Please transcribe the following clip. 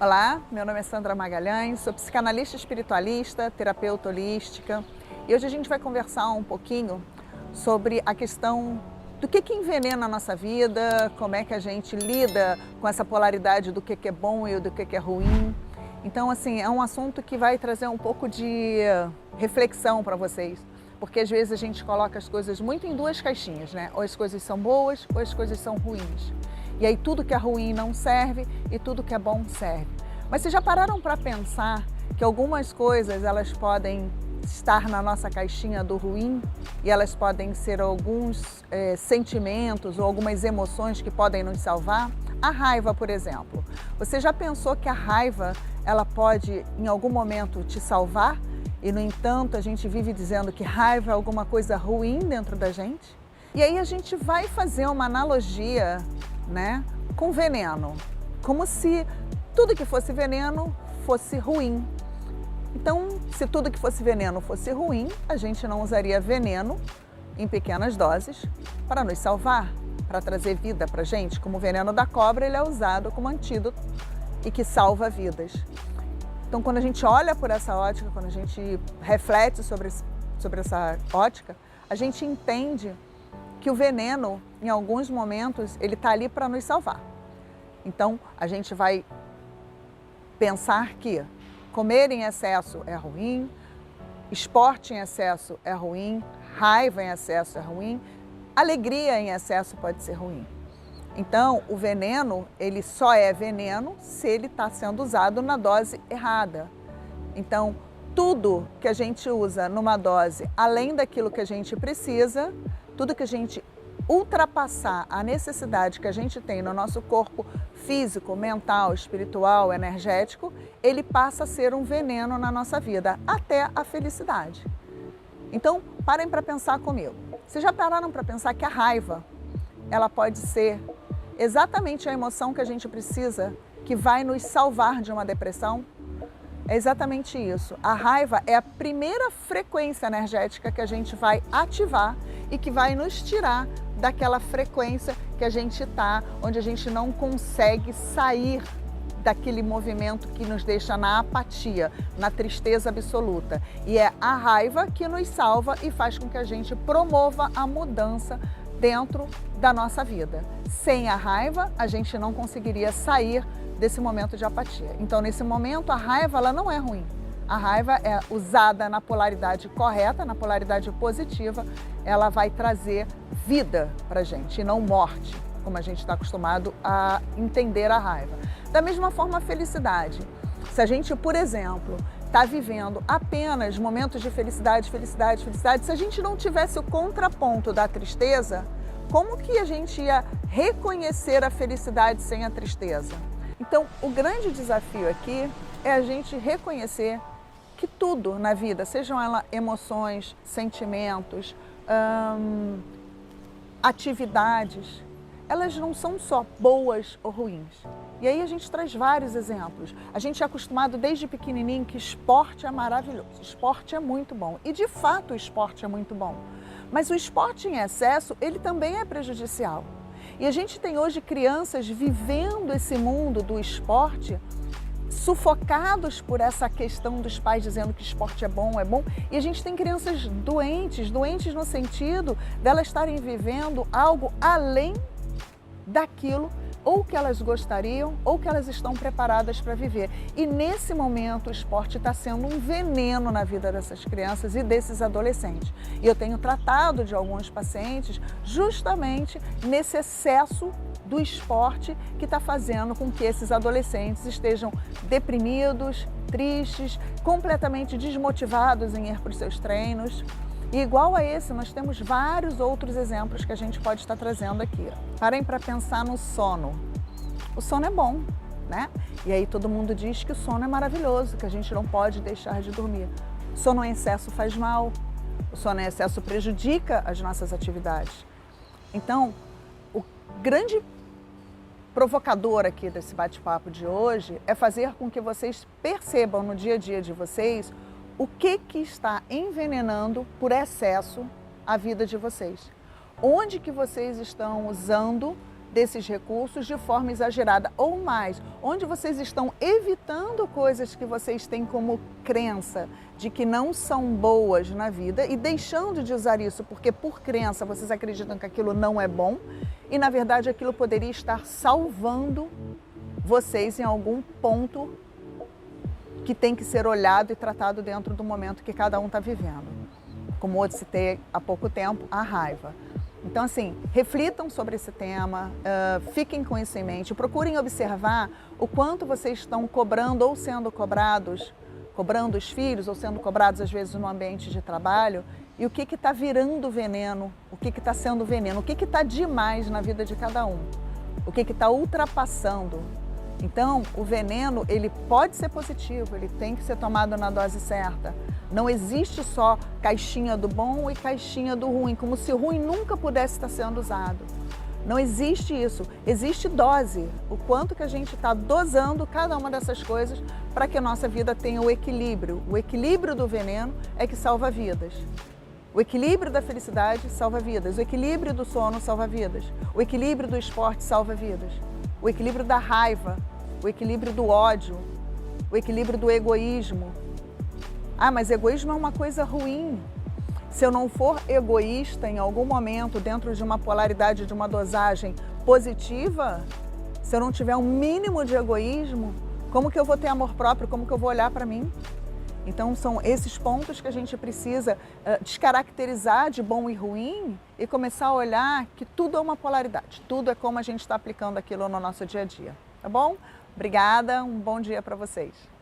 Olá, meu nome é Sandra Magalhães, sou psicanalista espiritualista, terapeuta holística e hoje a gente vai conversar um pouquinho sobre a questão do que envenena a nossa vida, como é que a gente lida com essa polaridade do que é bom e do que é ruim. Então, assim, é um assunto que vai trazer um pouco de reflexão para vocês, porque às vezes a gente coloca as coisas muito em duas caixinhas, né? Ou as coisas são boas ou as coisas são ruins. E aí tudo que é ruim não serve e tudo que é bom serve. Mas vocês já pararam para pensar que algumas coisas elas podem estar na nossa caixinha do ruim e elas podem ser alguns sentimentos ou algumas emoções que podem nos salvar? A raiva, por exemplo. Você já pensou que a raiva ela pode em algum momento te salvar? E no entanto a gente vive dizendo que raiva é alguma coisa ruim dentro da gente? E aí a gente vai fazer uma analogia, né, com veneno, como se tudo que fosse veneno fosse ruim. Então, se tudo que fosse veneno fosse ruim, a gente não usaria veneno em pequenas doses para nos salvar, para trazer vida para a gente. Como o veneno da cobra, ele é usado como antídoto e que salva vidas. Então, quando a gente olha por essa ótica, quando a gente reflete sobre essa ótica, a gente entende que o veneno, em alguns momentos, ele está ali para nos salvar. Então, a gente vai pensar que comer em excesso é ruim, esporte em excesso é ruim, raiva em excesso é ruim, alegria em excesso pode ser ruim. Então, o veneno, ele só é veneno se ele está sendo usado na dose errada. Então, tudo que a gente usa numa dose além daquilo que a gente precisa, tudo que a gente ultrapassar a necessidade que a gente tem no nosso corpo físico, mental, espiritual, energético, ele passa a ser um veneno na nossa vida, até a felicidade. Então, parem para pensar comigo. Vocês já pararam para pensar que a raiva, ela pode ser exatamente a emoção que a gente precisa, que vai nos salvar de uma depressão? É exatamente isso. A raiva é a primeira frequência energética que a gente vai ativar e que vai nos tirar daquela frequência que a gente está, onde a gente não consegue sair daquele movimento que nos deixa na apatia, na tristeza absoluta. E é a raiva que nos salva e faz com que a gente promova a mudança dentro da nossa vida. Sem a raiva, a gente não conseguiria sair desse momento de apatia. Então, nesse momento, a raiva ela não é ruim. A raiva é usada na polaridade correta, na polaridade positiva, ela vai trazer vida para a gente e não morte, como a gente está acostumado a entender a raiva. Da mesma forma, a felicidade. Se a gente, por exemplo, está vivendo apenas momentos de felicidade, felicidade, felicidade, se a gente não tivesse o contraponto da tristeza, como que a gente ia reconhecer a felicidade sem a tristeza? Então, o grande desafio aqui é a gente reconhecer que tudo na vida, sejam elas emoções, sentimentos, atividades, elas não são só boas ou ruins. E aí a gente traz vários exemplos. A gente é acostumado desde pequenininho que esporte é maravilhoso, esporte é muito bom. E de fato o esporte é muito bom. Mas o esporte em excesso, ele também é prejudicial. E a gente tem hoje crianças vivendo esse mundo do esporte, sufocados por essa questão dos pais dizendo que esporte é bom, e a gente tem crianças doentes no sentido delas estarem vivendo algo além daquilo ou que elas gostariam ou que elas estão preparadas para viver. E nesse momento o esporte está sendo um veneno na vida dessas crianças e desses adolescentes. E eu tenho tratado de alguns pacientes justamente nesse excesso do esporte que está fazendo com que esses adolescentes estejam deprimidos, tristes, completamente desmotivados em ir para os seus treinos. E igual a esse, nós temos vários outros exemplos que a gente pode estar trazendo aqui. Parem para pensar no sono. O sono é bom, né? E aí todo mundo diz que o sono é maravilhoso, que a gente não pode deixar de dormir. O sono em excesso faz mal, o sono em excesso prejudica as nossas atividades. Então, o grande provocador aqui desse bate-papo de hoje é fazer com que vocês percebam no dia a dia de vocês o que está envenenando por excesso a vida de vocês. Onde que vocês estão usando desses recursos de forma exagerada ou mais, onde vocês estão evitando coisas que vocês têm como crença de que não são boas na vida e deixando de usar isso porque por crença vocês acreditam que aquilo não é bom e na verdade aquilo poderia estar salvando vocês em algum ponto que tem que ser olhado e tratado dentro do momento que cada um está vivendo. Como eu citei há pouco tempo, a raiva. Então, assim, reflitam sobre esse tema, fiquem com isso em mente, procurem observar o quanto vocês estão cobrando ou sendo cobrados, cobrando os filhos ou sendo cobrados às vezes no ambiente de trabalho e o que está virando veneno, o que está sendo veneno, o que está demais na vida de cada um, o que está ultrapassando. Então, o veneno, ele pode ser positivo, ele tem que ser tomado na dose certa. Não existe só caixinha do bom e caixinha do ruim, como se o ruim nunca pudesse estar sendo usado. Não existe isso, existe dose, o quanto que a gente está dosando cada uma dessas coisas para que a nossa vida tenha o equilíbrio. O equilíbrio do veneno é que salva vidas. O equilíbrio da felicidade salva vidas, o equilíbrio do sono salva vidas, o equilíbrio do esporte salva vidas, o equilíbrio da raiva, o equilíbrio do ódio, o equilíbrio do egoísmo. Ah, mas egoísmo é uma coisa ruim. Se eu não for egoísta em algum momento, dentro de uma polaridade, de uma dosagem positiva, se eu não tiver um mínimo de egoísmo, como que eu vou ter amor próprio? Como que eu vou olhar para mim? Então, são esses pontos que a gente precisa descaracterizar de bom e ruim e começar a olhar que tudo é uma polaridade, tudo é como a gente está aplicando aquilo no nosso dia a dia, tá bom? Obrigada, um bom dia para vocês.